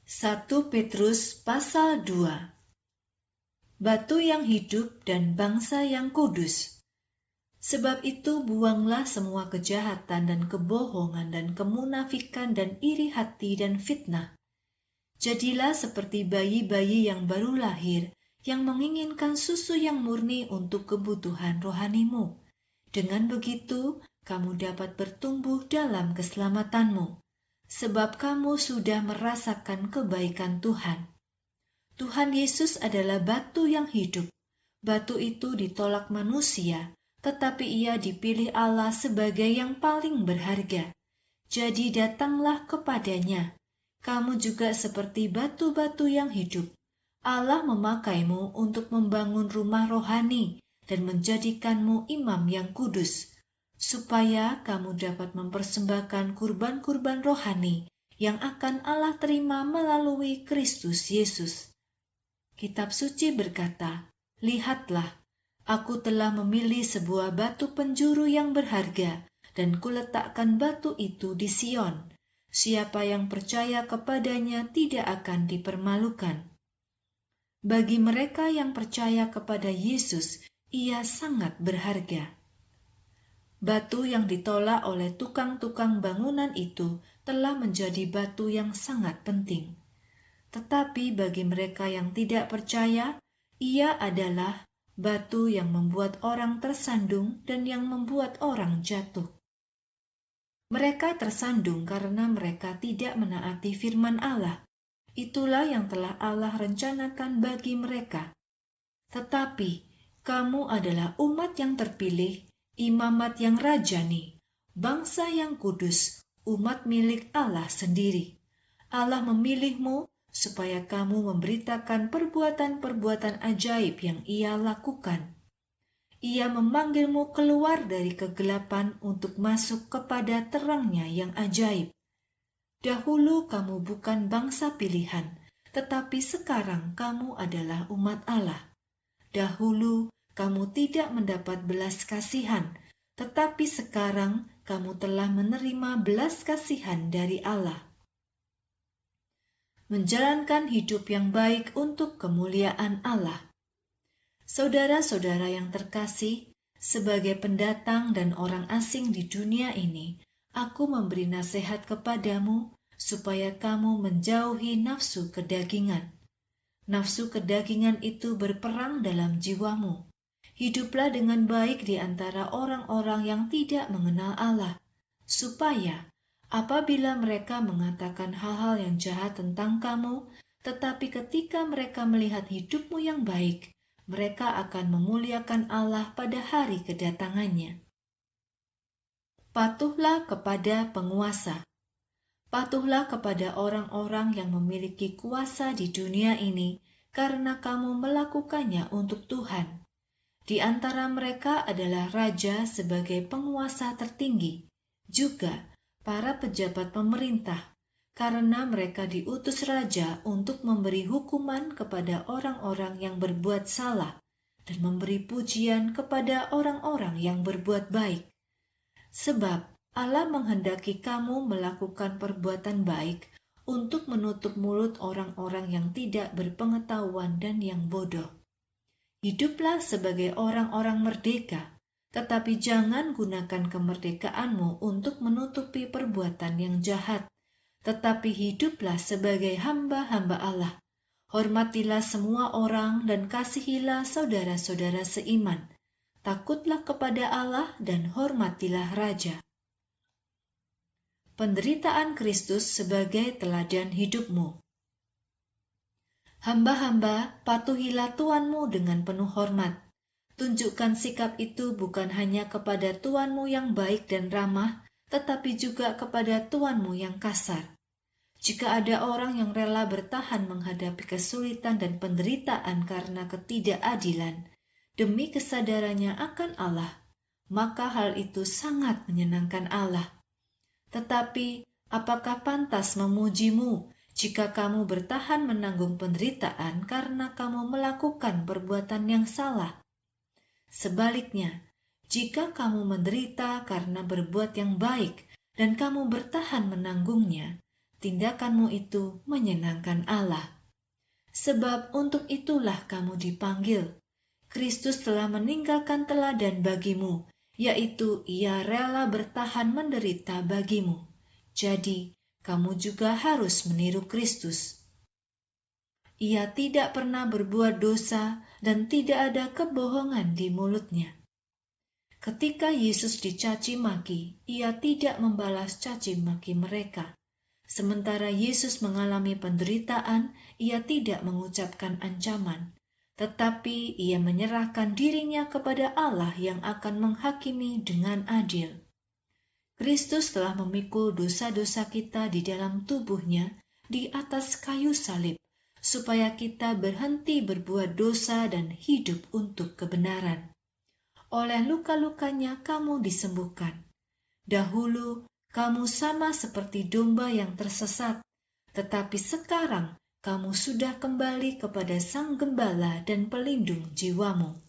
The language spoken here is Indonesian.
1 Petrus pasal 2. Batu yang hidup dan bangsa yang kudus. Sebab itu buanglah semua kejahatan dan kebohongan dan kemunafikan dan iri hati dan fitnah. Jadilah seperti bayi-bayi yang baru lahir, yang menginginkan susu yang murni untuk kebutuhan rohanimu. Dengan begitu, kamu dapat bertumbuh dalam keselamatanmu, sebab kamu sudah merasakan kebaikan Tuhan. Tuhan Yesus adalah batu yang hidup. Batu itu ditolak manusia, tetapi ia dipilih Allah sebagai yang paling berharga. Jadi datanglah kepadanya. Kamu juga seperti batu-batu yang hidup. Allah memakaimu untuk membangun rumah rohani dan menjadikanmu imam yang kudus, supaya kamu dapat mempersembahkan kurban-kurban rohani yang akan Allah terima melalui Kristus Yesus. Kitab suci berkata, "Lihatlah, aku telah memilih sebuah batu penjuru yang berharga, dan kuletakkan batu itu di Sion. Siapa yang percaya kepadanya tidak akan dipermalukan." Bagi mereka yang percaya kepada Yesus, ia sangat berharga. Batu yang ditolak oleh tukang-tukang bangunan itu telah menjadi batu yang sangat penting. Tetapi bagi mereka yang tidak percaya, ia adalah batu yang membuat orang tersandung dan yang membuat orang jatuh. Mereka tersandung karena mereka tidak menaati firman Allah. Itulah yang telah Allah rencanakan bagi mereka. Tetapi kamu adalah umat yang terpilih, imamat yang rajani, bangsa yang kudus, umat milik Allah sendiri. Allah memilihmu supaya kamu memberitakan perbuatan-perbuatan ajaib yang Ia lakukan. Ia memanggilmu keluar dari kegelapan untuk masuk kepada terangnya yang ajaib. Dahulu kamu bukan bangsa pilihan, tetapi sekarang kamu adalah umat Allah. Dahulu kamu tidak mendapat belas kasihan, tetapi sekarang kamu telah menerima belas kasihan dari Allah. Menjalankan hidup yang baik untuk kemuliaan Allah. Saudara-saudara yang terkasih, sebagai pendatang dan orang asing di dunia ini, aku memberi nasihat kepadamu supaya kamu menjauhi nafsu kedagingan. Nafsu kedagingan itu berperang dalam jiwamu. Hiduplah dengan baik di antara orang-orang yang tidak mengenal Allah, supaya apabila mereka mengatakan hal-hal yang jahat tentang kamu, tetapi ketika mereka melihat hidupmu yang baik, mereka akan memuliakan Allah pada hari kedatangannya. Patuhlah kepada penguasa. Patuhlah kepada orang-orang yang memiliki kuasa di dunia ini, karena kamu melakukannya untuk Tuhan. Di antara mereka adalah raja sebagai penguasa tertinggi, juga para pejabat pemerintah, karena mereka diutus raja untuk memberi hukuman kepada orang-orang yang berbuat salah dan memberi pujian kepada orang-orang yang berbuat baik. Sebab Allah menghendaki kamu melakukan perbuatan baik untuk menutup mulut orang-orang yang tidak berpengetahuan dan yang bodoh. Hiduplah sebagai orang-orang merdeka, tetapi jangan gunakan kemerdekaanmu untuk menutupi perbuatan yang jahat, tetapi hiduplah sebagai hamba-hamba Allah. Hormatilah semua orang dan kasihilah saudara-saudara seiman. Takutlah kepada Allah dan hormatilah raja. Penderitaan Kristus sebagai teladan hidupmu. Hamba-hamba, patuhilah tuanmu dengan penuh hormat. Tunjukkan sikap itu bukan hanya kepada tuanmu yang baik dan ramah, tetapi juga kepada tuanmu yang kasar. Jika ada orang yang rela bertahan menghadapi kesulitan dan penderitaan karena ketidakadilan, demi kesadarannya akan Allah, maka hal itu sangat menyenangkan Allah. Tetapi, apakah pantas memujimu jika kamu bertahan menanggung penderitaan karena kamu melakukan perbuatan yang salah? Sebaliknya, jika kamu menderita karena berbuat yang baik dan kamu bertahan menanggungnya, tindakanmu itu menyenangkan Allah. Sebab untuk itulah kamu dipanggil. Kristus telah meninggalkan teladan bagimu, yaitu Ia rela bertahan menderita bagimu. Jadi, kamu juga harus meniru Kristus. Ia tidak pernah berbuat dosa dan tidak ada kebohongan di mulutnya. Ketika Yesus dicaci maki, Ia tidak membalas caci maki mereka. Sementara Yesus mengalami penderitaan, Ia tidak mengucapkan ancaman, tetapi Ia menyerahkan dirinya kepada Allah yang akan menghakimi dengan adil. Kristus telah memikul dosa-dosa kita di dalam tubuhnya di atas kayu salib, supaya kita berhenti berbuat dosa dan hidup untuk kebenaran. Oleh luka-lukanya kamu disembuhkan. Dahulu kamu sama seperti domba yang tersesat, tetapi sekarang kamu sudah kembali kepada Sang Gembala dan Pelindung jiwamu.